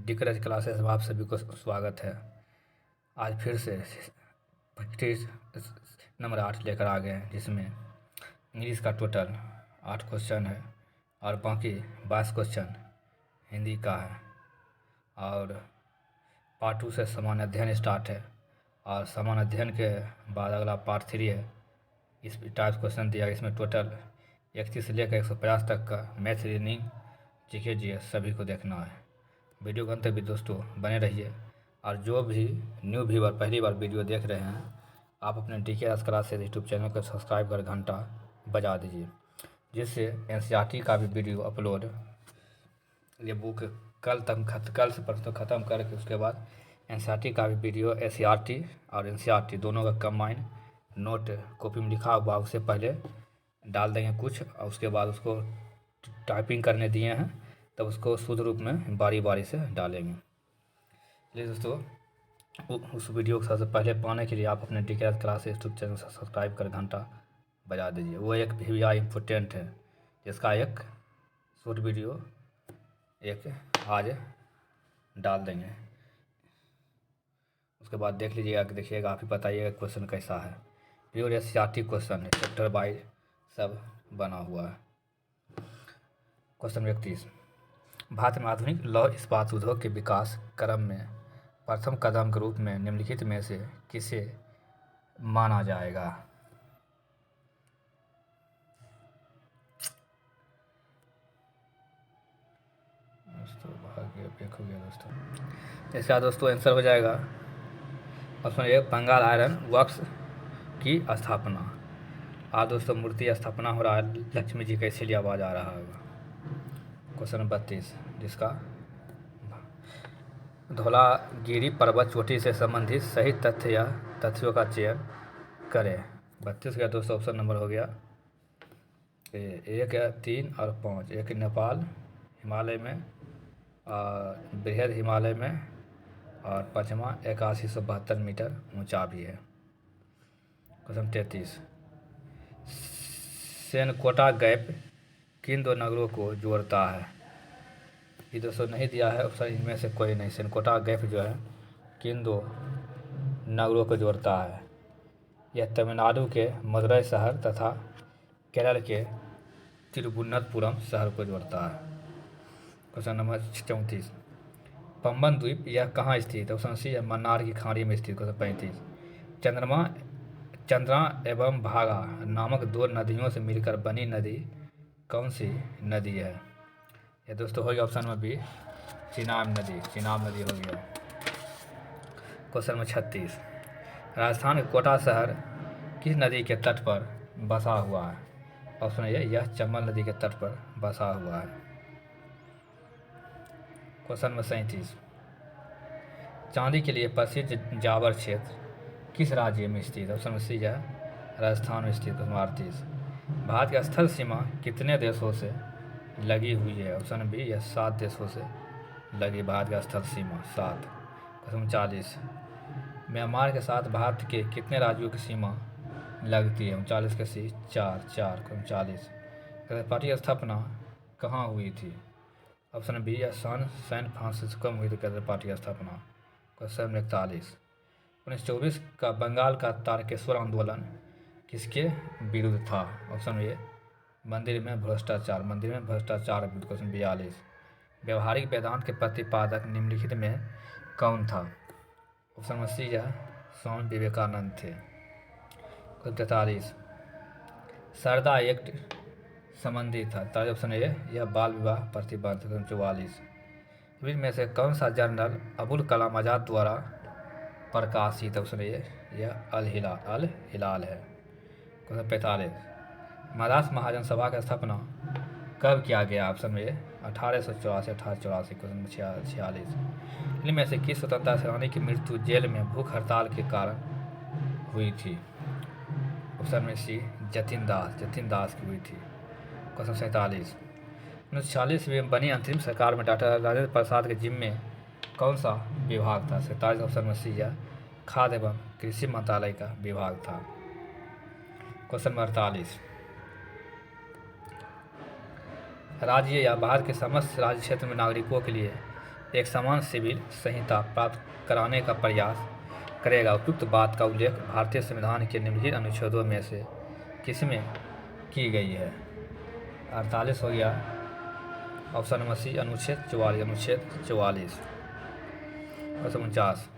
डिकरेज classes में आप सभी को स्वागत है। आज फिर से प्रैक्टिस नंबर 8 लेकर आ गए हैं, जिसमें इंग्लिश का टोटल 8 क्वेश्चन है और बाकी 22 क्वेश्चन हिंदी का है। और पार्ट 2 से सामान्य अध्ययन स्टार्ट है और सामान्य अध्ययन के बाद अगला पार्ट 3 है। इस टाइप क्वेश्चन दिया, इसमें टोटल 31 से लेकर 150 तक का मैथ, रीजनिंग, जीके जीएस सभी को देखना है। वीडियो के अंत तक भी दोस्तों बने रहिए। और जो भी न्यू व्यूअर पहली बार वीडियो देख रहे हैं, आप अपने डीके क्लासेस यूट्यूब चैनल को सब्सक्राइब कर घंटा बजा दीजिए, जिससे एनसीईआरटी का भी वीडियो अपलोड, ये बुक कल से परसों ख़त्म करके उसके बाद एनसीईआरटी का भी वीडियो, एससीईआरटी और एनसीईआरटी दोनों का कंबाइन नोट कॉपी में लिखा हुआ उससे पहले डाल देंगे कुछ, और उसके बाद उसको टाइपिंग करने दिए हैं, तब उसको शुद्ध रूप में बारी बारी से डालेंगे। चलिए दोस्तों, उस वीडियो को सबसे पहले पाने के लिए आप अपने डीके क्लास यूट्यूब चैनल से सब्सक्राइब कर घंटा बजा दीजिए। वो एक भी इम्पोर्टेंट है, जिसका एक शॉर्ट वीडियो एक आज डाल देंगे। उसके बाद देख लीजिएगा कि देखिएगा, आप ही बताइएगा क्वेश्चन कैसा है। प्योर एससीईआरटी क्वेश्चन है, चैप्टर बाई सब बना हुआ है। क्वेश्चन 31, भारत में आधुनिक लौह इस्पात उद्योग के विकास क्रम में प्रथम कदम के रूप में निम्नलिखित में से किसे माना जाएगा? दोस्तों भाग्य पेक हो गया दोस्तों। इसका दोस्तों आंसर हो जाएगा option A, Bengal iron works की स्थापना। आज दोस्तों मूर्ति स्थापना हो रहा है, लक्ष्मी जी का, इसीलिए आवाज़ आ रहा होगा। क्वेश्चन 32, जिसका धौलागिरी पर्वत चोटी से संबंधित सही तथ्य या तथ्यों का चयन करें। 32 का दोस्तों ऑप्शन नंबर हो गया 1, 3 और 5। एक नेपाल हिमालय में, बृहद हिमालय में, और पाँचवा 8172 मीटर ऊंचा भी है। क्वेश्चन 33, सेनकोटा गैप किन दो नगरों को जोड़ता है? ये दोस्तों नहीं दिया है ऑप्शन, इनमें से कोई नहीं। सेनकोटा गैप जो है किन दो नगरों को जोड़ता है? यह तमिलनाडु के मदुरई शहर तथा केरल के तिरुवनंतपुरम शहर को जोड़ता है। क्वेश्चन नंबर 34, पंबन द्वीप यह कहाँ स्थित है? ऑप्शन सी है मन्नार की खाड़ी में स्थित। क्वेश्चन 35, चंद्रा एवं भागा नामक दो नदियों से मिलकर बनी नदी कौन सी नदी है? ये दोस्तों हो गया ऑप्शन में बी, चिनाब नदी हो गया। क्वेश्चन नंबर 36, राजस्थान के कोटा शहर किस नदी के तट पर बसा हुआ है? ऑप्शन ए, यह चंबल नदी के तट पर बसा हुआ है। क्वेश्चन नंबर 37, चांदी के लिए प्रसिद्ध जावर क्षेत्र किस राज्य में स्थित है? ऑप्शन सी है राजस्थान में स्थित। क्वेश्चन 38, भारत की स्थल सीमा कितने देशों से लगी हुई है? ऑप्शन बी, यह 7 देशों से लगी भारत की स्थल सीमा 7। क्वेश्चन 40, म्यांमार के साथ भारत के कितने राज्यों की सीमा लगती है? 39 के सी 4। क्वेश्चन 40, पार्टी स्थापना कहाँ हुई थी? ऑप्शन बी, यह सैन फ्रांसिस्को में हुई थी कैडर पार्टी की स्थापना। क्वेश्चन 41, 1924 का बंगाल का तारकेश्वर आंदोलन किसके विरुद्ध था? ऑप्शन ए, मंदिर में भ्रष्टाचार विरुद्ध। क्वेश्चन 42, व्यवहारिक वेदांत के प्रतिपादक निम्नलिखित में कौन था? ऑप्शन में सी है स्वामी विवेकानंद थे। क्वेश्चन 43, शारदा एक्ट संबंधी था? ऑप्शन ए, यह बाल विवाह प्रतिबंध। क्वेश्चन 44, में से कौन सा जर्नल अबुल कलाम आज़ाद द्वारा प्रकाशित? ऑप्शन ए, यह अल हिलाल है। क्वेश्चन 45, मद्रास महाजन सभा की स्थापना कब किया गया? ऑप्शन ए, 1884। क्वेश्चन 46, इनमें से किस स्वतंत्रता सेनानी की मृत्यु जेल में भूख हड़ताल के कारण हुई थी? ऑप्शन में सी, जतिन दास की हुई थी। क्वेश्चन 47, 1946 में बनी अंतरिम सरकार में डॉक्टर राजेंद्र प्रसाद के जिम्मे कौन सा विभाग था? 47। ऑप्शन में सी है खाद्य एवं कृषि मंत्रालय का विभाग था। क्वेश्चन 48, राज्य या भारत के समस्त राज्य क्षेत्र में नागरिकों के लिए एक समान सिविल संहिता प्राप्त कराने का प्रयास करेगा। उपयुक्त बात का उल्लेख भारतीय संविधान के निम्नलिखित अनुच्छेदों में से किसमें की गई है? 48 हो गया, ऑप्शन नंबर सी अनुच्छेद 44। अनुच्छेद 44। 49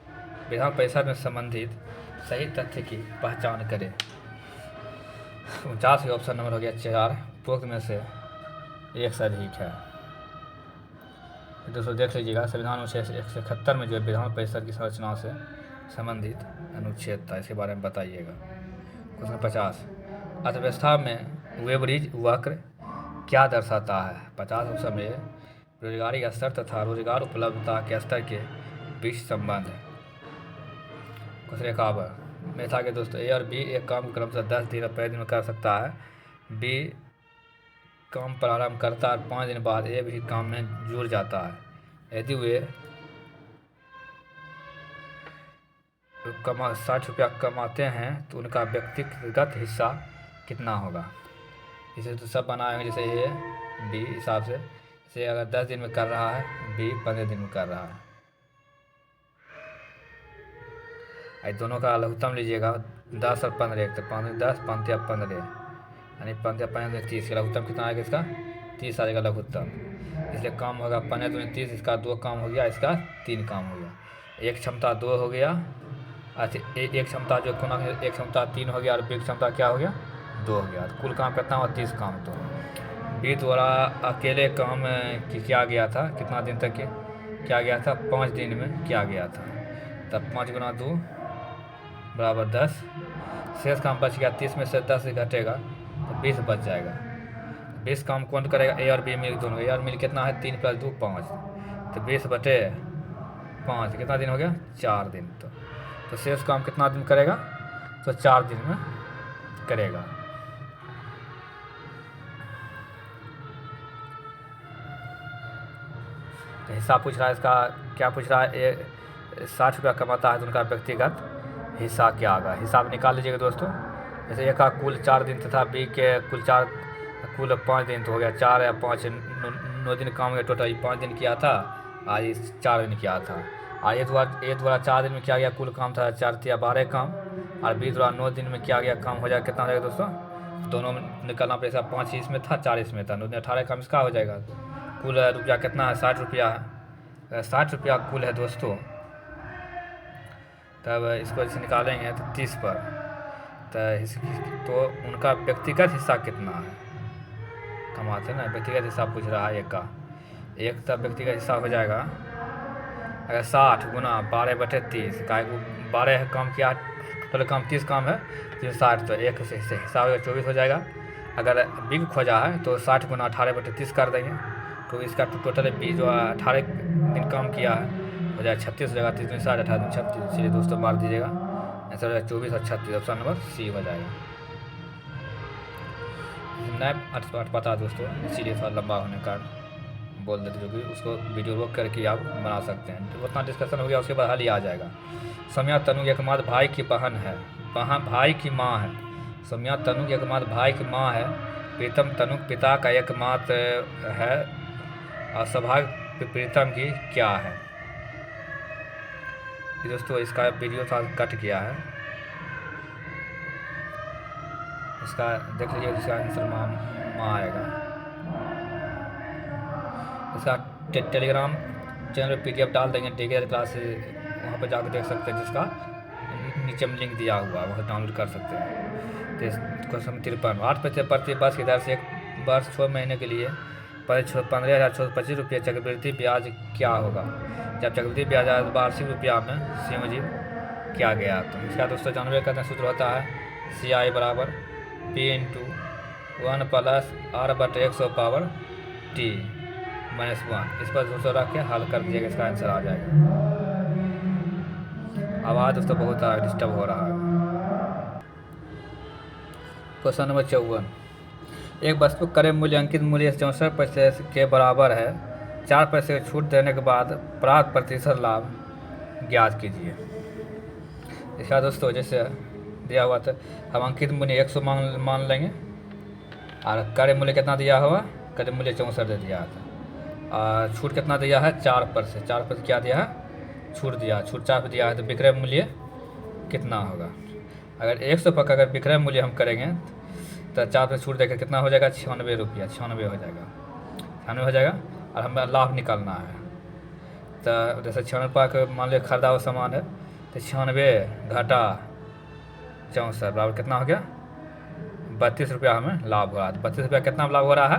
विधान परिषद में संबंधित सही तथ्य की पहचान करें। 49 का ऑप्शन नंबर हो गया 4, उपरोक्त में से एक से अधिक है। दोस्तों देख लीजिएगा, संविधान अनुच्छेद 171 में जो विधान परिषद की संरचना से संबंधित अनुच्छेद था, इसके बारे में बताइएगा। क्वेश्चन 50 अर्थव्यवस्था में वेबरीज वक्र क्या दर्शाता है? 50 ऑप्शन में बेरोजगारी का स्तर तथा रोजगार उपलब्धता के स्तर के बीच संबंध है। क्वेश्चन 51 में था कि दोस्तों ए और बी एक काम को क्रमशः 10 दिन और 5 दिन में कर सकता है। बी काम प्रारंभ करता है और 5 दिन बाद ए भी काम में जुड़ जाता है। यदि वे 60 रुपया कमाते हैं तो उनका व्यक्तिगत हिस्सा कितना होगा? इसे तो सब बनाए हैं, जैसे ए बी हिसाब से। जैसे अगर 10 दिन में कर रहा है, बी 15 दिन में कर रहा है। दोनों का लघुत्तम लीजिएगा, 10 और 15, तो 5 10 5 या 15, यानी 5 या 5 30 का लघुत्तम कितना आएगा? इसका 30 आ जाएगा लघुत्तम। इसलिए काम होगा 15 दूनी 30, इसका 2 काम हो गया, इसका 3 काम हो गया। एक क्षमता 2 हो गया, अच्छा एक क्षमता जो कोना एक क्षमता 3 हो गया और बी क्षमता क्या हो गया? 2 हो गया। तो कुल काम कितना हुआ? 30 काम। तो बी द्वारा अकेले काम किया गया था, कितना दिन तक किया गया था? 5 दिन में किया गया था। तब 5 गुना 2 बराबर 10, शेष काम बच गया। 30 में से 10 घटेगा तो 20 बच जाएगा। 20 काम कौन करेगा? ए और बी मिल दोनों। ए और मिल कितना है? 3 + 2 5, तो 20 बटे 5 कितना दिन हो गया? 4 दिन। तो शेष काम कितना दिन करेगा? तो 4 दिन में करेगा। तो हिसाब पूछ रहा है, इसका क्या पूछ रहा है? 60 रुपया कमाता है तो उनका व्यक्तिगत हिस्सा क्या होगा? हिसाब निकाल लीजिएगा दोस्तों। जैसे ए का कुल 4 दिन तथा बी के कुल 5 दिन तो हो गया। 4 या 5 9 दिन काम हो गया टोटल। 5 दिन किया था, आज 4 दिन किया था। और ए द्वारा 4 दिन में किया गया कुल काम था 4 या 12 काम, और बी द्वारा 9 दिन में किया गया काम हो जाएगा। कितना हो जाएगा दोस्तों? दोनों में निकालना पड़ेगा। 5 इसमें था, 4 इसमें था। 9 दिन 18 काम इसका हो जाएगा। कुल रुपया कितना है? 60 रुपया है। 60 रुपया कुल है दोस्तों। तब इसको जैसे निकालेंगे तो 30 पर, तो उनका व्यक्तिगत हिस्सा कितना है? कमाते ना, व्यक्तिगत हिस्सा पूछ रहा है। एक तब व्यक्तिगत हिस्सा हो जाएगा, अगर 60 गुना 12/30, का 12 काम किया, टोटल काम 30 काम है, 360, तो एक से हिस्सा हो जाएगा 24 हो जाएगा। अगर बिग खोजा है तो 60 गुना 18/30 कर देंगे, तो इसका टोटल बी जो 18 दिन काम किया है हो जाएगा 36 हो जाएगा। 30 में 60 18 36, इसलिए दोस्तों मार दीजिएगा, आंसर हो जाएगा 24 और 36। ऑप्शन नंबर सी हो जाएगा। नहीं पता दोस्तों, इसीलिए थोड़ा लंबा होने का बोल देते, जो कि उसको वीडियो रोक करके आप बना सकते हैं। तो उतना डिस्कशन हो गया, उसके बाद हल ही आ जाएगा। सौम्या तनु एकमात्र भाई की बहन है, भाई की माँ है। सौम्या तनु एकमात्र भाई की माँ है। प्रीतम तनु पिता का एकमात्र है। और सौभाग्य प्रीतम की क्या है? दोस्तों इसका वीडियो था कट किया है, इसका देख लीजिए, इसका आंसर माँ आएगा। इसका टेलीग्राम चैनल पर PDF डाल देंगे, डिग्री क्लास, वहाँ पर जाकर देख सकते हैं, जिसका नीचे में लिंक दिया हुआ है, वहाँ डाउनलोड कर सकते हैं। तो क्वेश्चन 53 8% प्रति वर्ष की दर से 1 वर्ष 6 महीने के लिए 15,625 रुपये चक्रवृद्धि ब्याज क्या होगा? जब चक्रवृद्धि ब्याज वार्षिक रुपया में संयोजित किया गया। तो इसका दोस्तों जानवे का सूत्र होता है CI बराबर P × 1 + R/100 - 1। इस पर दोस्तों रख के हल कर दीजिएगा, इसका आंसर आ जाएगा। आवाज़ दोस्तों बहुत डिस्टर्ब हो रहा है। क्वेश्चन नंबर 54 एक वस्तु क्रय मूल्य अंकित मूल्य 64% के बराबर है। 4% छूट देने के बाद प्राप्त प्रतिशत लाभ ज्ञात कीजिए। इसका दोस्तों जैसे दिया हुआ था, हम अंकित मूल्य 100 मान लेंगे, और क्रय मूल्य कितना दिया हुआ? क्रय मूल्य 64 दे दिया था। छूट कितना दिया है 4%। 4% क्या दिया है, छूट दिया। छूट 4% दिया है तो विक्रय मूल्य कितना होगा। अगर 100 का अगर विक्रय मूल्य हम करेंगे तो 4% छूट देकर कितना हो जाएगा, 96 रुपया। 96 हो जाएगा, 96 हो जाएगा। और हमें लाभ निकालना है तो जैसे 96 रुपये का मान लीजिए खरीदा हुआ सामान है तो 96 घटा 64 बराबर कितना हो गया, 32 रुपया हमें लाभ हो रहा है। 32 रुपया कितना लाभ हो रहा है,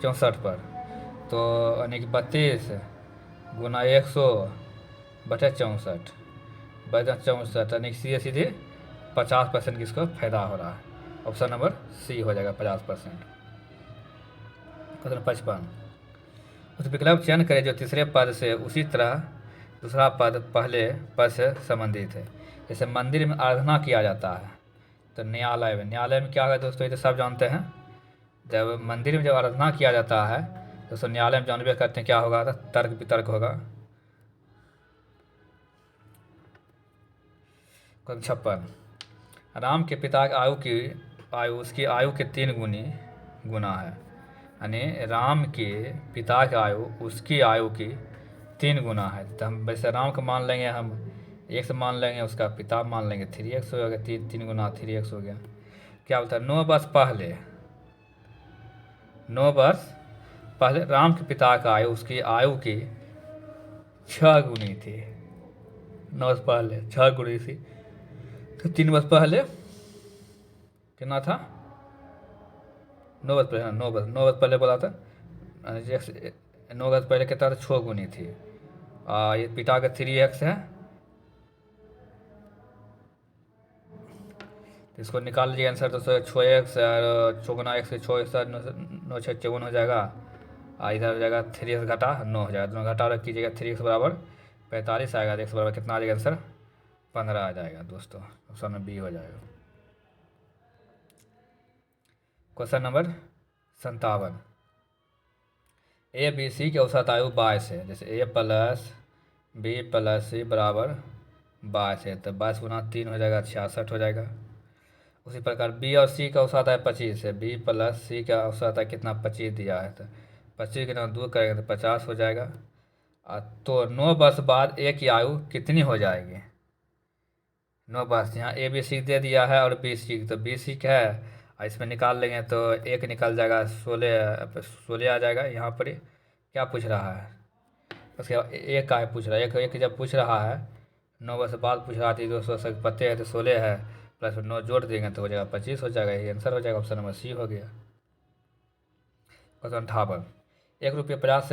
64 पर। तो यानी कि 32 गुना 100 बटे 64 बटे 64 यानी कि सीधे सीधे 50% किसको फायदा हो रहा है। ऑप्शन नंबर सी हो जाएगा 50%। क्वेश्चन 55, उस विकल्प चयन करें जो तीसरे पद से उसी तरह दूसरा पद पहले पद से संबंधित है। जैसे मंदिर में आराधना किया जाता है तो न्यायालय में क्या होगा दोस्तों, ये तो सब जानते हैं। जब मंदिर में जब आराधना किया जाता है तो न्यायालय में जानबे करते हैं क्या होगा, तो तर्क वितर्क होगा। 56, राम के पिता की आयु उसकी आयु के 3 गुना है। यानी राम के पिता की आयु उसकी आयु की 3 गुना है। तो हम वैसे राम को मान लेंगे, हम x मान लेंगे, उसका पिता मान लेंगे 3x हो गया। 3 गुना 3x हो गया। क्या बोलता है, 9 वर्ष पहले राम के पिता का आयु उसकी आयु की 6 गुनी थी। 9 वर्ष पहले 6 गुनी थी तो 3 वर्ष पहले कितना था, 9 वर्ष पहले। 9 वर्ष पहले बोला था, 9 वर्ष पहले कितना था, 6 गुनी थी। ये पिता का 3x है तो इसको निकाल लीजिए आंसर। तो 6x और 6 गुना x 6 9 6 54 हो जाएगा। इधर हो जाएगा 3x घटा 9 हो जाएगा। दोनों घटा और कीजिएगा 3x बराबर 45 आएगा। तो x बराबर कितना आ जाएगा आंसर, 15 आ जाएगा दोस्तों। ऑप्शन में बी हो जाएगा। Question number 57, A B C की औसत आयु 22 है। जैसे a plus B plus C बराबर 22 है तो 22 गुना 3 हो जाएगा 66 हो जाएगा। उसी प्रकार बी और सी का औसत है 25 है। बी प्लस सी का औसत है कितना, 25 दिया है तो 25 के दूर करेंगे तो 50 हो जाएगा। तो 9 वर्ष बाद ए की आयु कितनी हो जाएगी, 9 वर्ष। यहाँ ए बी सी दे दिया है और बी सी, तो बी सी का है और इसमें निकाल लेंगे तो एक निकल जाएगा 16 आ जाएगा। यहाँ पर क्या पूछ रहा है, उसके बाद एक का पूछ रहा है। एक जब पूछ रहा है 9 वर्ष बाद पूछ रहा थी, 200 से पते है तो 16 है प्लस 9 जोड़ देंगे तो हो जाएगा 25 हो जाएगा। ये आंसर हो जाएगा। ऑप्शन नंबर सी हो गया। क्वेश्चन 58, 1 रुपये 50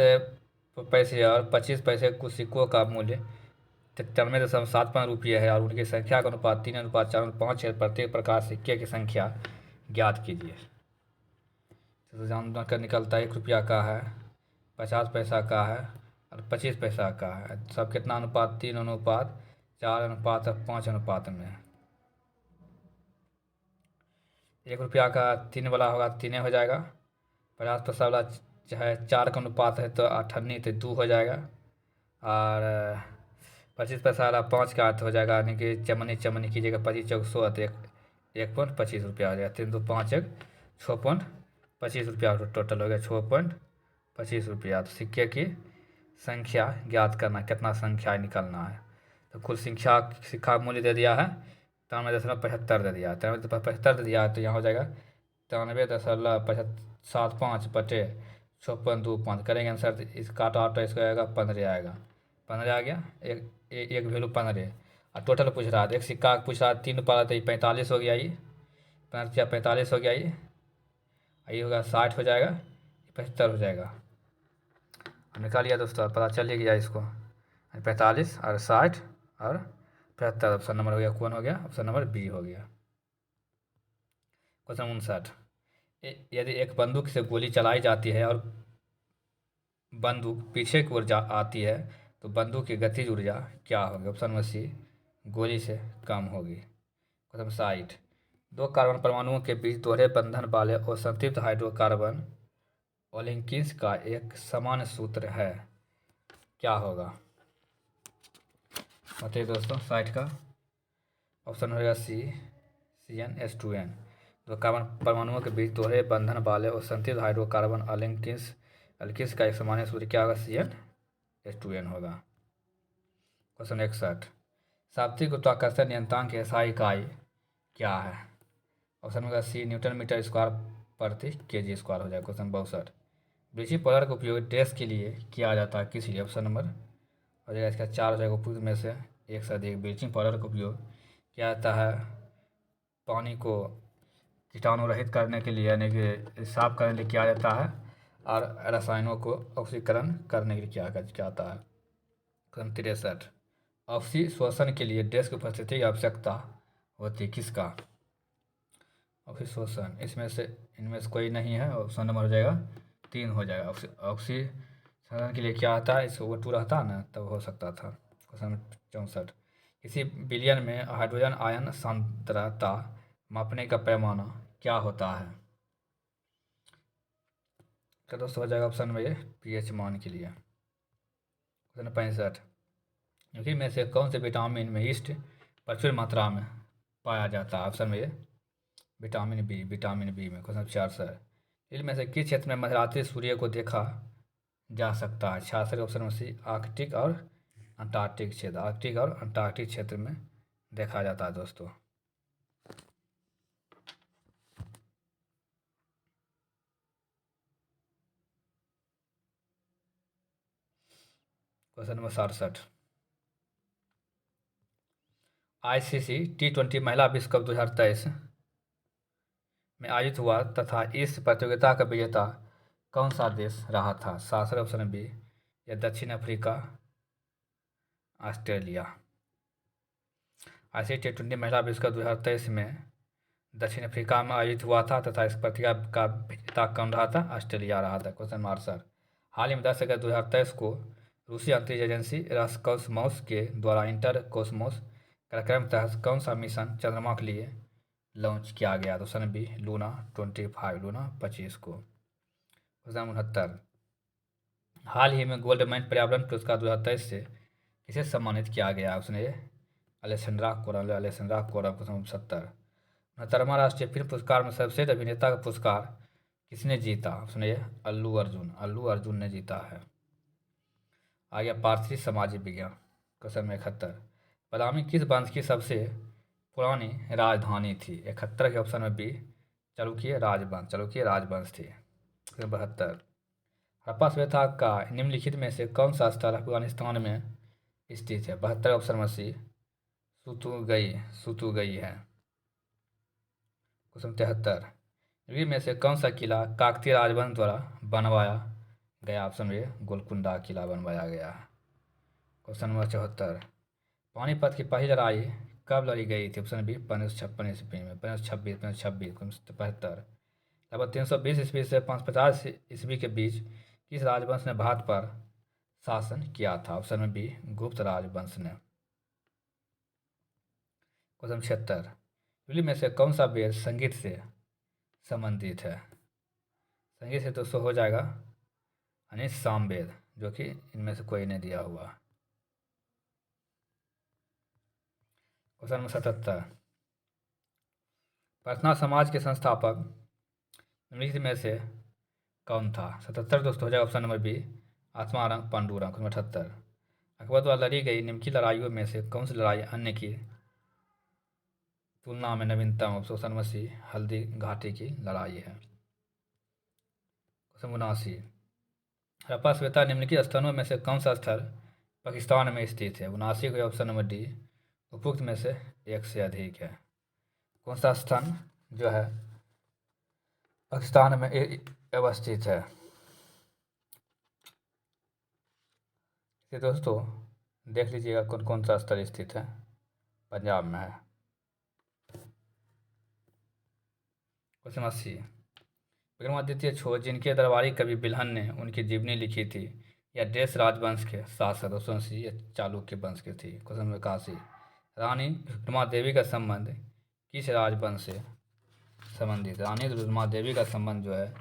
पैसे और 25 पैसे कुछ सिक्कों का मूल्य 93.75 रुपये है और उनकी संख्या का अनुपात 3:4:5 है। प्रत्येक प्रकार सिक्के की संख्या ज्ञात कीजिए। तो जानना कर निकलता है 1 रुपया का है, 50 पैसा का है और 25 पैसा का है। सब कितना अनुपात, 3:4:5 अनुपात में है। 1 रुपया का 3 वाला होगा 3 हो जाएगा। 50 पैसा वाला चाहे 4 का अनुपात है तो 98 तो 2 हो जाएगा। और 25 पैसा वाला 5 का अर्थ हो जाएगा, यानी कि चमनी कीजिएगा 25 चौक 100 तो 1.25 रुपया हो जाएगा। 3 2 5 1 6.25 रुपया टोटल हो गया, 6.25 रुपया। तो सिक्के की संख्या ज्ञात करना, कितना संख्या निकलना है। तो कुल सिक्का मूल्य दे दिया है 93.75 दे दिया है। 93.75 दे दिया है तो यहाँ हो जाएगा 93.75 बटे 6.25 करेंगे आंसर। तो इस काटा आटा इसका आएगा 15 आएगा। 15 आ गया, एक वैल्यू 15 और टोटल पूछ रहा था। एक सिक्का पूछ रहा था 3 पाला तो 45 हो गया। ये 45 हो गया। ये होगा 60 हो जाएगा, 75 हो जाएगा। निकाल लिया दोस्तों, पता चल ही गया इसको। 45 और 60 और 75 ऑप्शन नंबर हो गया। कौन हो गया, ऑप्शन नंबर बी हो गया। क्वेश्चन 59, यदि एक बंदूक से गोली चलाई जाती है और बंदूक पीछे की ओर आती है तो बंदूक की गतिज ऊर्जा क्या होगी। ऑप्शन नंबर सी, गोली से कम होगी। क्वेश्चन 60, 2 कार्बन परमाणुओं के बीच दोहरे बंधन वाले और संतृप्त हाइड्रोकार्बन ओलिंकिस का एक समान सूत्र है, क्या होगा बताइए दोस्तों। 60 का ऑप्शन होगा सी, CnH2n। 2 कार्बन परमाणुओं के बीच दोहरे बंधन वाले और संतृप्त हाइड्रोकार्बन ओलिंकिस एल्किस का एक सामान्य सूत्र क्या होगा? Cn H2n होगा। क्वेश्चन 61, शाब्दिक गुरुत्वाकर्षण नियंत्रण की SI इकाई क्या है? ऑप्शन होगा सी न्यूटन मीटर स्क्वायर प्रति kg स्क्वायर हो जाएगा। क्वेश्चन 62, ब्लीचिंग पाउडर का उपयोग ड्रेस के लिए किया जाता है किस लिए? ऑप्शन नंबर हो जाएगा इसका 4 हो जाएगा। उपयुक्त में से एक से अधिक ब्लीचिंग पाउडर का उपयोग किया जाता है पानी को कीटाणु रहित करने के लिए, यानी कि साफ करने के लिए किया जाता है, और रसायनों को ऑक्सीकरण करने के लिए किया जाता है। क्वेश्चन 63, ऑक्सीशोषण के लिए ड्रेस की उपस्थिति की आवश्यकता होती है किसका? ऑक्सीशोषण इसमें से इनमें से कोई नहीं है। ऑप्शन नंबर हो जाएगा 3 हो जाएगा। ऑक्सीशोषण के लिए क्या आता है? इसको O2 रहता ना तब हो सकता था। क्वेश्चन 64, किसी विलयन में हाइड्रोजन आयन सांद्रता मापने का पैमाना क्या होता है? तो दोस्तों हो जाएगा ऑप्शन में ये pH मान के लिए। क्वेश्चन 65, निम्नलिखित में से कौन से विटामिन में ईस्ट प्रचुर मात्रा में पाया जाता है? ऑप्शन में ये विटामिन बी में। क्वेश्चन 66, इनमें से किस क्षेत्र में मध्यरात्रि सूर्य को देखा जा सकता है? 66 ऑप्शन में सी आर्कटिक और अंटार्कटिक क्षेत्र। आर्कटिक और अंटार्कटिक क्षेत्र में देखा जाता है दोस्तों। क्वेश्चन नंबर 67, ICC T20 महिला विश्व कप 2023 में आयोजित हुआ तथा इस प्रतियोगिता का विजेता कौन सा देश रहा था? 67 ऑप्शन बी या दक्षिण अफ्रीका, ऑस्ट्रेलिया। ICC T20 महिला विश्व कप 2023 में दक्षिण अफ्रीका में आयोजित हुआ था तथा इस प्रतियोगिता का विजेता कौन रहा था? ऑस्ट्रेलिया रहा था। क्वेश्चन 68, हाल ही में 10 अगस्त 2023 को रूसी अंतरिक्ष एजेंसी रोसकॉस्मोस के द्वारा इंटर कोस्मोस कार्यक्रम के तहत कौन सा मिशन चंद्रमा के लिए लॉन्च किया गया? तो ऑप्शन बी लूना 25 को। क्वेश्चन 69, हाल ही में गोल्डमैन पर्यावरण पुरस्कार 2023 से किसे सम्मानित किया गया? ऑप्शन ए अलेक्जेंड्रा कोरम। क्वेश्चन 70, 69वां राष्ट्रीय फिल्म पुरस्कार में सर्वश्रेष्ठ अभिनेता का पुरस्कार किसने जीता? ऑप्शन ए अल्लू अर्जुन ने जीता है। आ गया पारसी सामाजिक विज्ञान। क्वेश्चन 71, बदामी किस वंश की सबसे पुरानी राजधानी थी? 71 के ऑप्शन में बी चालुक्य राजवंश थी। 72, हड़प्पा सभ्यता का निम्नलिखित में से कौन सा स्थल अफगानिस्तान में स्थित है? 72 ऑप्शन में सी सुतुगई है। क्वेश्चन 73, निम्न में से कौन सा किला काकतीय राजवंश द्वारा बनवाया गया? ऑप्शन ए गोलकुंडा किला बनवाया गया है। क्वेश्चन नंबर 74, पानीपत की पहली लड़ाई कब लड़ी गई थी? ऑप्शन बी 1556 ईस्वी में। 1526। 75, लगभग 320 ईस्वी से 550 ईस्वी के बीच किस राजवंश ने भारत पर शासन किया था? ऑप्शन में बी गुप्त राजवंश ने। क्वेश्चन 76, निम्न में से कौन सा वेद संगीत से संबंधित है? संगीत से दोस्तों हो जाएगा यानी सामवेद, जो कि इनमें से कोई नहीं दिया हुआ। क्वेश्चन नंबर 77, प्रार्थना समाज के संस्थापक निम्नलिखित में से कौन था? 77 दोस्तों हो जाएगा option number B Atmaram Pandurang. 78, Akbar द्वारा लड़ी गई निम्न की लड़ाइयों में से कौन सी लड़ाई अन्य की तुलना में नवीनतम? ऑप्शन नंबर सी हल्दी घाटी की लड़ाई है। क्वेश्चन 79, हड़प्पा सभ्यता निम्नलिखित स्थानों में से कौन सा स्थल पाकिस्तान में स्थित है? 79 को ऑप्शन नंबर डी उपयुक्त में से एक से अधिक है। कौन सा स्थान जो है पाकिस्तान में अवस्थित है? ये दोस्तों देख लीजिएगा कौन कौन सा स्थल स्थित है। पंजाब में है। क्वेश्चन 80, विक्रमादित्य छोर जिनके दरबारी कवि बिल्हन ने उनकी जीवनी लिखी थी या देश राजवंश के शासक? ऑप्शन सी या चालुक्य वंश की थी। क्वेश्चन नंबर 81, रानी रुक्मा देवी का संबंध किस राजवंश से संबंधित? रानी रुक्मा देवी का संबंध जो है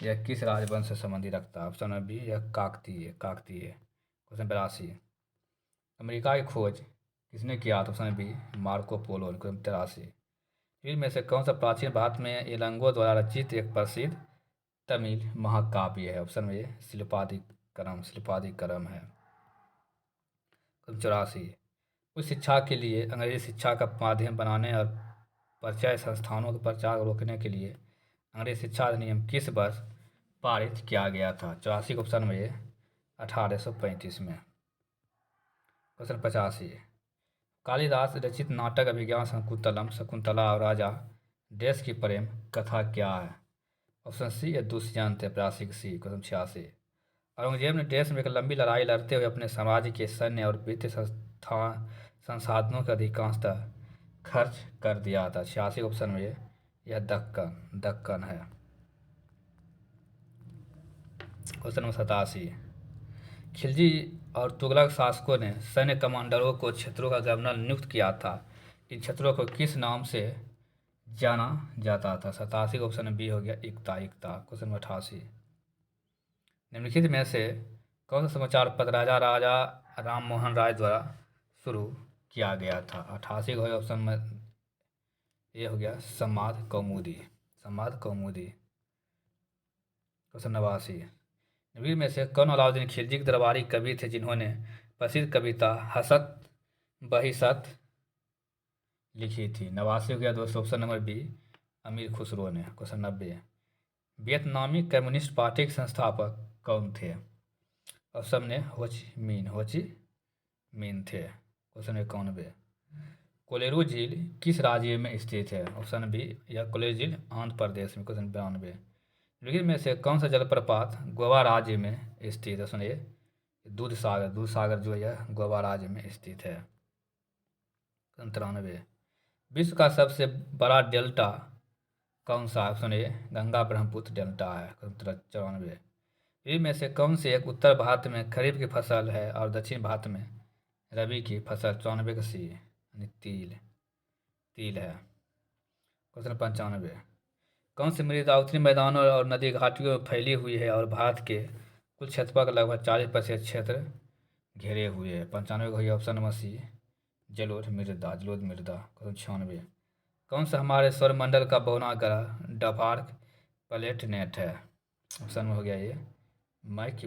यह किस राजवंश से संबंधित रखता है? ऑप्शन नंबर बी यह काकतीय। क्वेश्चन 82, अमेरिका की खोज किसने किया? Option B Marco Polo. Question 83, इनमें से कौन सा प्राचीन भारत में एलंगो द्वारा रचित एक प्रसिद्ध तमिल महाकाव्य है। ऑप्शन में ये शिल्पादिकरम है। 84 उच्च शिक्षा के लिए अंग्रेजी शिक्षा का माध्यम बनाने और परिचय संस्थानों के प्रचार को रोकने के लिए अंग्रेजी शिक्षा अधिनियम किस वर्ष पारित किया गया था? 84 के ऑप्शन में ये 1835 में। क्वेश्चन 85 कालिदास रचित नाटक अभिज्ञान शकुंतला और राजा देश की प्रेम कथा क्या है? ऑप्शन सी है दुष्यंत है। 82 सी। क्वेश्चन 86 औरंगजेब ने देश में एक लंबी लड़ाई लड़ते हुए अपने साम्राज्य के सैन्य और वित्तीय संसाधनों का अधिकांशतः खर्च कर दिया था। 86 ऑप्शन में यह दक्कन है। क्वेश्चन नंबर 87 खिलजी और तुगलक शासकों ने सैन्य कमांडरों को क्षेत्रों का गवर्नर नियुक्त किया था। इन क्षेत्रों को किस नाम से जाना जाता था? 87 ऑप्शन बी हो गया इकता। क्वेश्चन नंबर 88 निम्नलिखित में से कौन सा समाचार पत्र राजा राम मोहन राय द्वारा शुरू किया गया था? 88 हो गया ऑप्शन में ये हो गया संवाद कौमुदी। क्वेश्चन 89 निम्नलिखित में से कौन अलाउद्दीन खिलजी के दरबारी कवि थे जिन्होंने प्रसिद्ध कविता हसत बहिसत लिखी थी? 89 हो गया दोस्तों ऑप्शन नंबर बी अमीर खुसरो ने। क्वेश्चन 90 वियतनामी कम्युनिस्ट पार्टी के संस्थापक कौन थे? ऑप्शन ने हो ची मिन थे। क्वेश्चन 91 कोलेरू झील किस राज्य में स्थित है? ऑप्शन बी यह कोलेरू झील आंध्र प्रदेश में। क्वेश्चन 92 निम्नलिखित में से कौन सा जलप्रपात गोवा राज्य में स्थित है? ऑप्शन ए दूध सागर जो है गोवा राज्य में स्थित है। 93 विश्व का सबसे बड़ा डेल्टा कौन सा? Option A Ganga Brahmaputra delta है। 94 इनमें से कौन सी एक उत्तर भारत में खरीफ की फसल है और दक्षिण भारत में रबी की फसल? 94 का सी यानी तिल है। क्वेश्चन 95 कौन सी मृदा उत्तरी मैदानों और नदी घाटियों में फैली हुई है और भारत के कुल क्षेत्रफल का लगभग 40% क्षेत्र घेरे हुए है? 95 का ऑप्शन नंबर सी जलोढ़ मृदा। क्वेश्चन 96 कौन सा हमारे सौरमंडल का बौना ग्रह डबार्क प्लेट नेट है? ऑप्शन में हो गया ये मेक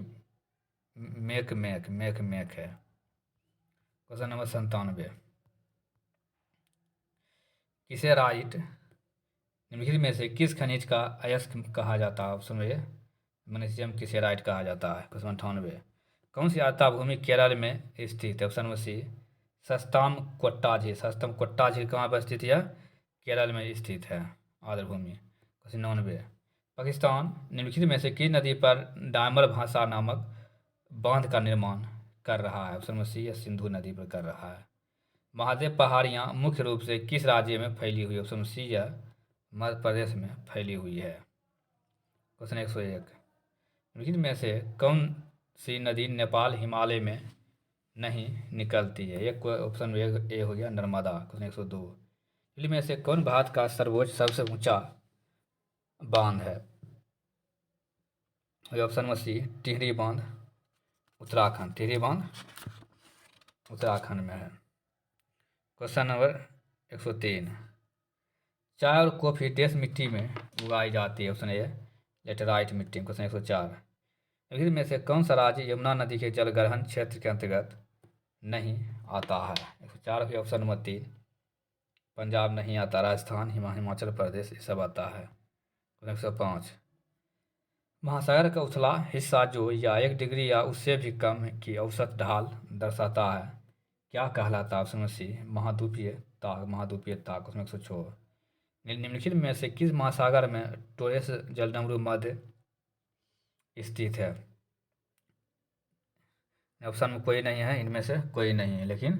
है। क्वेश्चन नंबर 97 किसे राइट निम्नलिखित में से किस खनिज का अयस्क कहा जाता है? ऑप्शन में मैग्नीशियम किसे राइट कहा जाता है? क्वेश्चन 98 कौन सी आर्द्रता भूमि केरल में स्थित है? ऑप्शन नंबर सी सस्तम कोट्टा झील कहाँ पर स्थित है? केरल में स्थित है आर्द्र भूमि। क्वेश्चन 99 पाकिस्तान निम्नलिखित में से किस नदी पर डामर भाषा नामक बांध का निर्माण कर रहा है? ऑप्शन नंबर सी या सिंधु नदी पर कर रहा है। महादेव पहाड़ियाँ मुख्य रूप से किस राज्य में फैली हुई? ऑप्शन सी या मध्य प्रदेश में फैली हुई है। क्वेश्चन 101 निम्नलिखित में से कौन सी नदी नेपाल हिमालय में नहीं निकलती है? एक ऑप्शन ए हो गया नर्मदा। क्वेश्चन 102 इनमें में से कौन भारत का सर्वोच्च सबसे ऊंचा बांध है? ऑप्शन नंबर सी टिहरी बांध उत्तराखंड में है। क्वेश्चन नंबर 103 चाय और कॉफ़ी किस मिट्टी में उगाई जाती है? ऑप्शन ए लेटराइट मिट्टी। क्वेश्चन 104 निम्नलिखित में से कौन सा राज्य यमुना नदी के जलग्रहण क्षेत्र के अंतर्गत नहीं आता है? 104 के ऑप्शन नंबर 3 पंजाब नहीं आता, राजस्थान हिमाचल प्रदेश ये सब आता है। 105 महासागर का उथला हिस्सा जो या 1 डिग्री या उससे भी कम की औसत ढाल दर्शाता है क्या कहलाता है? ऑप्शन सी महाद्वीपीय ताप। उसमें 106 निम्नलिखित में से किस महासागर में टोरेस जलडमरू मध्य स्थित है? ऑप्शन में कोई नहीं है, इनमें से कोई नहीं है, लेकिन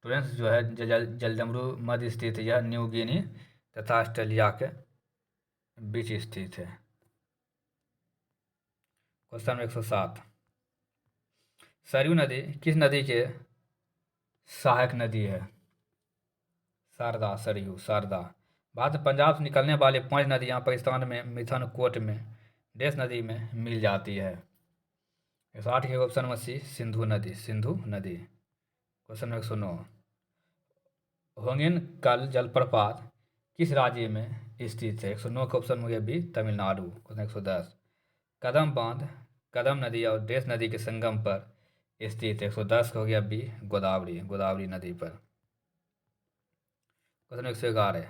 टोरेंस जो है जलडमरू मध्य स्थित है। यह न्यू गिनी तथा ऑस्ट्रेलिया के बीच स्थित है। क्वेश्चन 107 सरयू नदी किस नदी के सहायक नदी है? शारदा। भारत भारत से निकलने वाले 5 नदियाँ पाकिस्तान में मिथनकोट में डेस नदी में मिल जाती है। 108 के ऑप्शन में सी सिंधु नदी। क्वेश्चन 109 होंगेन कल जलप्रपात किस राज्य में स्थित है? 109 का ऑप्शन में बी तमिलनाडु। क्वेश्चन 110 कदम बांध कदम नदी और देश नदी के संगम पर स्थित है। 110 हो गया बी, गोदावरी नदी पर। क्वेश्चन 111,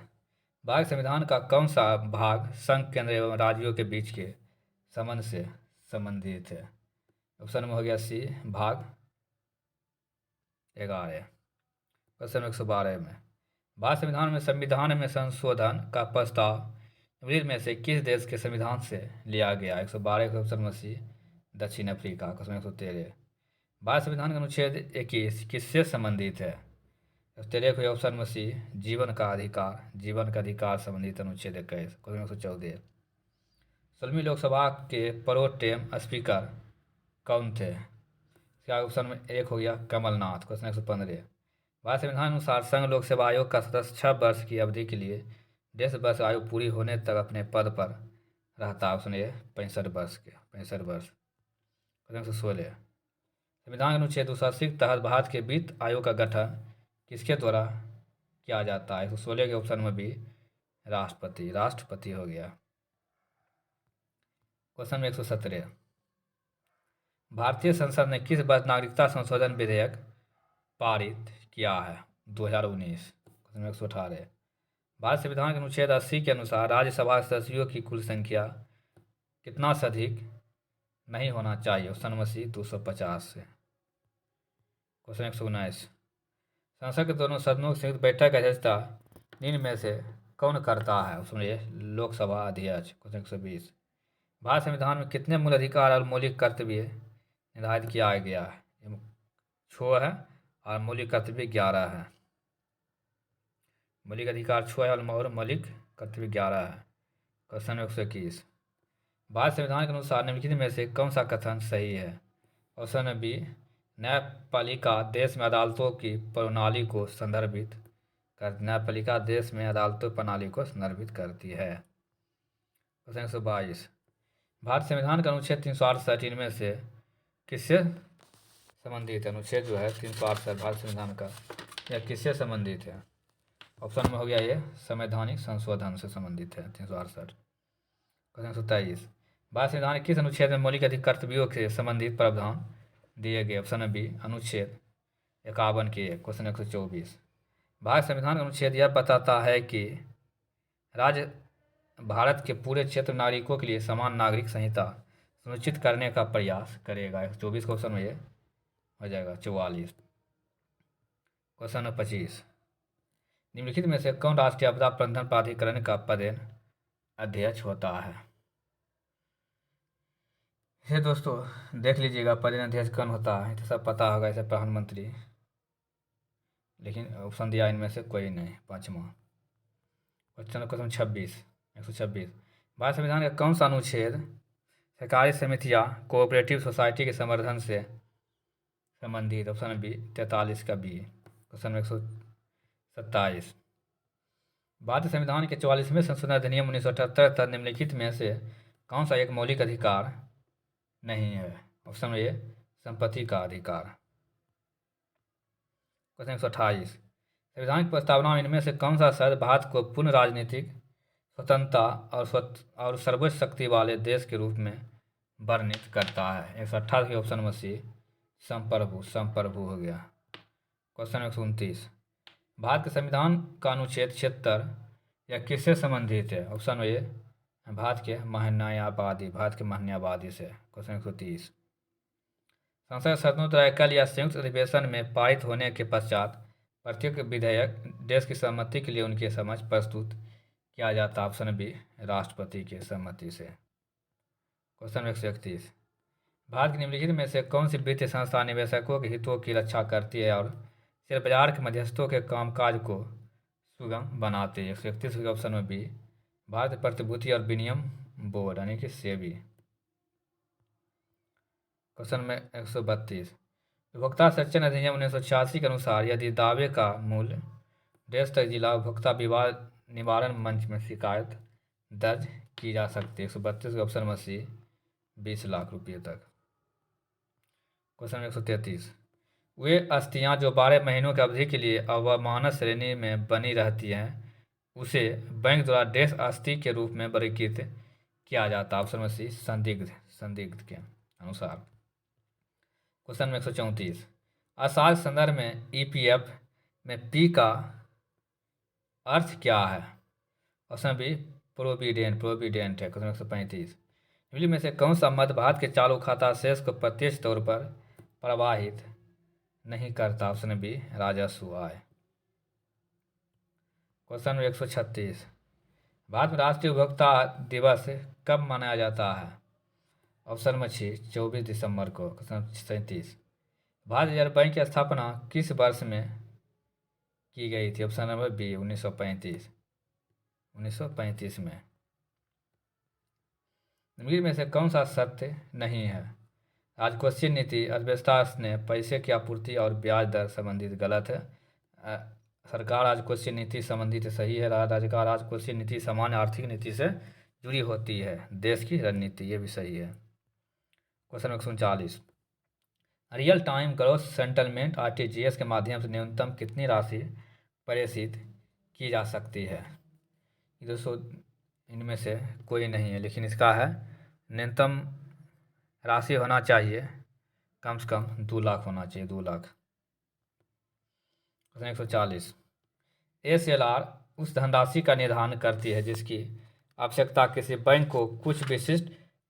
भारत संविधान का कौन सा भाग संघ, केंद्र एवं राज्यों के बीच के संबंध से संबंधित है? ऑप्शन में हो गया सी, भाग 11। क्वेश्चन 112 में, भारत संविधान में संशोधन का प्रस्ताव निम्नलिखित में से किस देश के संविधान से लिया गया? 112 के ऑप्शन में सी, दक्षिण अफ्रीका। क्वेश्चन 113, भारत संविधान का अनुच्छेद 21 किससे संबंधित है? 13 के ऑप्शन में सी, जीवन का अधिकार संबंधित अनुच्छेद 21। क्वेश्चन 114, 16वीं लोकसभा के प्रोटेम स्पीकर कौन थे? इसका ऑप्शन में एक हो गया कमलनाथ। क्वेश्चन 115, भारत संविधान अनुसार संघ लोक सेवा आयोग का सदस्य 6 वर्ष की अवधि के लिए 10 वर्ष आयु पूरी होने तक अपने पद पर रहता है। ऑप्शन ए 65 वर्ष। क्वेश्चन 116, संविधान के अनुच्छेद 280 के तहत भारत के वित्त आयोग का गठन किसके द्वारा किया जाता है? 116 के ऑप्शन में भी राष्ट्रपति हो गया। क्वेश्चन 117, भारतीय संसद ने किस वर्ष नागरिकता संशोधन विधेयक पारित किया है? 2019। क्वेश्चन 118, भारत संविधान के अनुच्छेद 80 के अनुसार राज्यसभा सदस्यों की कुल संख्या कितना से अधिक नहीं होना चाहिए? ऑप्शन में सी, 250 से। क्वेश्चन 119, संसद के दोनों सदनों की संयुक्त बैठक की अध्यक्षता निम्न में से कौन करता है? ऑप्शन ए, लोकसभा अध्यक्ष। क्वेश्चन 120, भारत संविधान में कितने मूल अधिकार और मौलिक कर्तव्य निर्धारित किया गया है? 6 है और मौलिक कर्तव्य 11 है। मौलिक अधिकार 6 है और मौलिक कर्तव्य 11 है। क्वेश्चन 121, भारत संविधान के अनुसार निम्नलिखित में से कौन सा कथन सही है? ऑप्शन बी, न्यायपालिका देश में अदालतों की प्रणाली को संदर्भित करती है। क्वेश्चन 122, भारत संविधान का अनुच्छेद 368 इनमें से किससे संबंधित है? अनुच्छेद जो है 368 भारत संविधान का, यह किससे संबंधित है? ऑप्शन में हो गया ये संवैधानिक संशोधन से संबंधित है 368। क्वेश्चन 123, भारत संविधान के किस अनुच्छेद में मौलिक अधिकार कर्तव्यों से संबंधित प्रावधान दिए गए? ऑप्शन बी, अनुच्छेद 51 के 1। क्वेश्चन 124, भारत संविधान का अनुच्छेद यह बताता है कि राज्य भारत के पूरे क्षेत्र नागरिकों के लिए समान नागरिक संहिता सुनिश्चित करने का प्रयास करेगा। 124 क्वेश्चन में ये हो जाएगा 44। क्वेश्चन 25, निम्नलिखित में से कौन राष्ट्रीय आपदा प्रबंधन प्राधिकरण का पदेन अध्यक्ष होता है? इसे दोस्तों देख लीजिएगा, पदेन अध्यक्ष कौन होता है तो सब पता होगा, इसे प्रधानमंत्री, लेकिन ऑप्शन दिया इनमें से कोई नहीं। 5वां क्वेश्चन 26, 126, भारत संविधान का कौन सा अनुच्छेद सहकारी समितियां कोऑपरेटिव सोसाइटी के संवर्धन से संबंधित? ऑप्शन बी, 43 का बी। क्वेश्चन 127, भारतीय संविधान के 44वें संशोधन अधिनियम 1978 तहत निम्नलिखित में से कौन सा एक मौलिक अधिकार नहीं है? ऑप्शन ए, संपत्ति का अधिकार। क्वेश्चन 128, संविधान की प्रस्तावना में इनमें से कौन सा शब्द भारत को पूर्ण राजनीतिक स्वतंत्रता और सर्वोच्च शक्ति वाले देश के रूप में वर्णित करता है? 128 के ऑप्शन में सी, संप्रभु हो गया। क्वेश्चन 129, भारत के संविधान का अनुच्छेद 76 यह किससे संबंधित है? ऑप्शन ए, भारत के महान्यायवादी से। क्वेश्चन 130, संसद सदनों द्वारा एकल या संयुक्त अधिवेशन में पारित होने के पश्चात प्रत्येक विधेयक देश की सहमति के लिए उनके समक्ष प्रस्तुत किया जाता? ऑप्शन बी, राष्ट्रपति की सहमति से। क्वेश्चन 131, भारत की निम्नलिखित में से कौन सी वित्तीय संस्था निवेशकों के हितों की रक्षा करती है और शेयर बाजार के मध्यस्थों के कामकाज को सुगम बनाती है? 131 के ऑप्शन में बी, भारतीय प्रतिभूति और विनिमय बोर्ड यानी कि सेबी। क्वेश्चन में 132, उपभोक्ता संरक्षण अधिनियम 1986 के अनुसार यदि दावे का मूल्य देश तक जिला उपभोक्ता विवाद निवारण मंच में शिकायत दर्ज की जा सकती है? 132 के ऑप्शन में सी, 20 लाख रुपये तक। क्वेश्चन 133, वे अस्थियां जो 12 महीनों की अवधि के लिए अवमानक श्रेणी में बनी रहती हैं उसे बैंक द्वारा देश अस्थि के रूप में वर्गीकृत किया जाता है? ऑप्शन में सी, संदिग्ध संदिग्ध के अनुसार। क्वेश्चन नंबर 134, असाध संदर्भ में EPF में P का अर्थ क्या है? ऑप्शन बी प्रोविडेंट है। क्वेश्चन 135, निम्न में से कौन सा मद भारत के चालू खाता शेष को प्रत्यक्ष तौर पर प्रवाहित नहीं करता? ऑप्शन बी राजस्व आय। क्वेश्चन नंबर 136, भारत में राष्ट्रीय उपभोक्ता दिवस कब मनाया जाता है? ऑप्शन नंबर 6 24 दिसंबर को। क्वेश्चन 37, भारतीय रिजर्व बैंक की स्थापना किस वर्ष में की गई थी? ऑप्शन नंबर बी 1935 में। निम्न में से कौन सा सत्य नहीं है? राजकोषीय नीति अर्थव्यवस्था ने पैसे की आपूर्ति और ब्याज दर संबंधित गलत है। सरकार राजकोषीय नीति संबंधित सही है। राज्य का राजकोषीय नीति सामान्य आर्थिक नीति से जुड़ी होती है, देश की रणनीति, ये भी सही है। Question 139, real time gross settlement RTGS के माध्यम से न्यूनतम कितनी राशि प्रेषित की जा सकती है? दोस्तों इनमें से कोई नहीं है, लेकिन इसका है न्यूनतम राशि होना चाहिए कम से कम 2 लाख होना चाहिए, 2 लाख। क्वेश्चन 140, SLR उस धनराशि का निर्धारण करती है जिसकी आवश्यकता किसी बैंक को कुछ विशिष्ट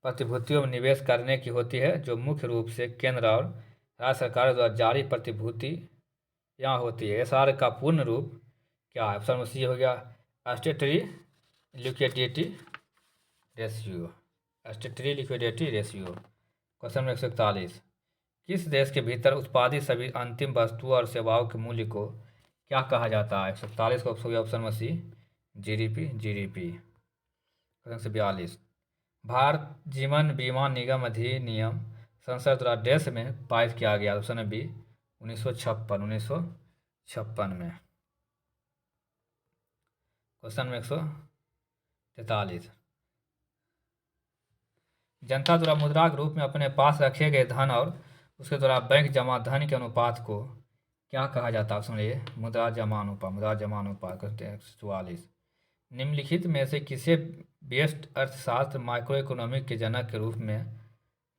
प्रतिभूतियों में निवेश करने की होती है, जो मुख्य रूप से केंद्र और राज्य सरकारों द्वारा जारी प्रतिभूतियाँ होती है। SLR का पूर्ण रूप क्या है? ऑप्शन सी हो गया statutory liquidity ratio. Question number 141, किस देश के भीतर उत्पादित सभी अंतिम वस्तुओं और सेवाओं के मूल्य को क्या कहा जाता है? 141 को हो गया option number C GDP। Question 142, Bharat Jeevan Bima निगम अधिनियम संसद द्वारा देश में पारित किया गया? ऑप्शन बी 1956 में। क्वेश्चन नंबर 143, जनता द्वारा मुद्रा के रूप में अपने पास रखे गए धन और उसके द्वारा बैंक जमा धन के अनुपात को क्या कहा जाता है? ऑप्शन ए मुद्रा जमा अनुपात। क्वेश्चन 144, निम्नलिखित में से किसे व्यष्टि अर्थशास्त्र माइक्रो इकोनॉमिक के जनक के रूप में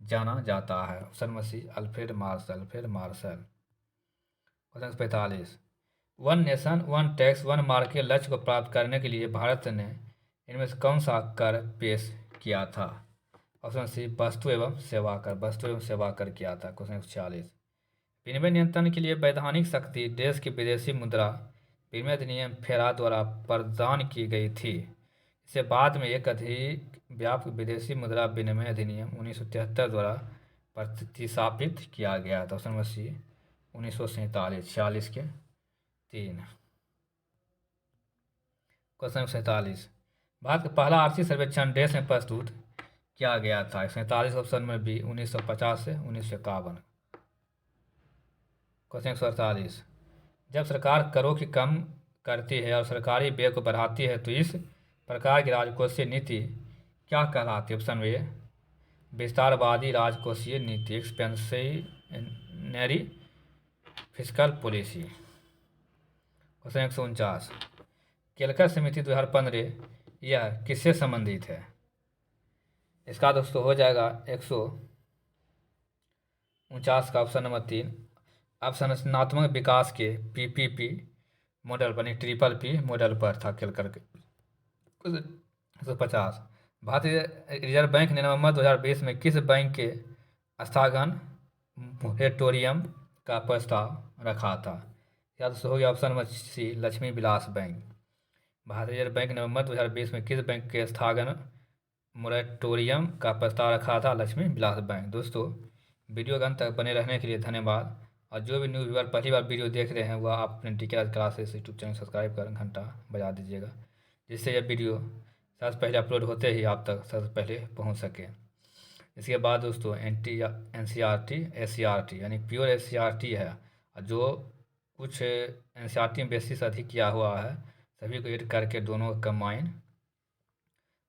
जाना जाता है? Option number C Alfred Marshall. Question 45, one nation one tax one mark के लक्ष्य को प्राप्त करने के लिए भारत ने इनमें से कौन सा कर पेश किया था? ऑप्शन सी वस्तु एवं सेवा कर किया था। क्वेश्चन 146, विनिमय नियंत्रण के लिए वैधानिक शक्ति देश की विदेशी मुद्रा विनिमय अधिनियम फेरा द्वारा प्रदान की गई थी। इससे बाद में एक अधिक व्यापक विदेशी मुद्रा विनिमय अधिनियम 1973 द्वारा प्रतिस्थापित किया गया था। ऑप्शन नंबर सी 1947 46 के 3। क्वेश्चन 47, भारत का पहला आर्थिक सर्वेक्षण देश में प्रस्तुत किया गया था? 47 ऑप्शन नंबर बी 1950 से 1951। क्वेश्चन 148, जब सरकार करों की कम करती है और सरकारी व्यय को बढ़ाती है तो इस प्रकार की राजकोषीय नीति क्या कहलाती है? ऑप्शन ए विस्तारवादी राजकोषीय नीति, expansionary fiscal policy. Question 149, Kelkar समिति 2015 यह किससे संबंधित है? इसका दोस्तों हो जाएगा 149 का ऑप्शन नंबर 3 अवसंरचनात्मक विकास के PPP मॉडल पर, PPP मॉडल पर था केलकर के। 150, भारतीय रिजर्व बैंक ने नवंबर 2020 में किस बैंक के स्थगन मोरेटोरियम का प्रस्ताव रखा था? या दोस्तों हो गया ऑप्शन नंबर सी लक्ष्मी विलास बैंक। भारतीय रिजर्व बैंक ने नवंबर 2020 में किस बैंक के स्थगन मोरेटोरियम का प्रस्ताव रखा था? लक्ष्मी विलास बैंक। दोस्तों वीडियो के अंत तक बने रहने के लिए धन्यवाद। और जो भी न्यू व्यूअर पहली बार वीडियो देख रहे हैं वह आप अपने DK classes YouTube channel subscribe कर घंटा बजा दीजिएगा, जिससे यह वीडियो सबसे पहले अपलोड होते ही आप तक सबसे पहले पहुंच सके। इसके बाद दोस्तों NCERT SCERT यानी प्योर SCERT है, और जो कुछ NCERT में बेसिस अधिक किया हुआ है सभी को एड करके दोनों कंबाइन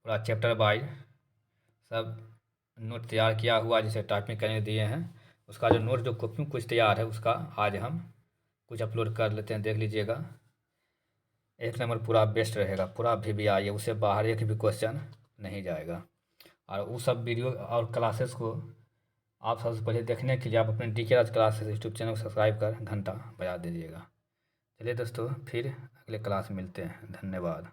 पूरा चैप्टर वाइज सब नोट तैयार किया हुआ, जिसे टाइपिंग करने दिए हैं। उसका जो नोट जो कॉपी में कुछ तैयार है उसका आज हम कुछ अपलोड कर लेते हैं, देख लीजिएगा। 1 नंबर पूरा बेस्ट रहेगा, पूरा भी आइए, उससे बाहर एक भी क्वेश्चन नहीं जाएगा। और वो सब वीडियो और क्लासेस को आप सबसे पहले देखने के लिए आप अपने DK राज क्लासेस यूट्यूब चैनल को सब्सक्राइब कर घंटा बजा दीजिएगा। चलिए दोस्तों, फिर अगले क्लास में मिलते हैं। धन्यवाद।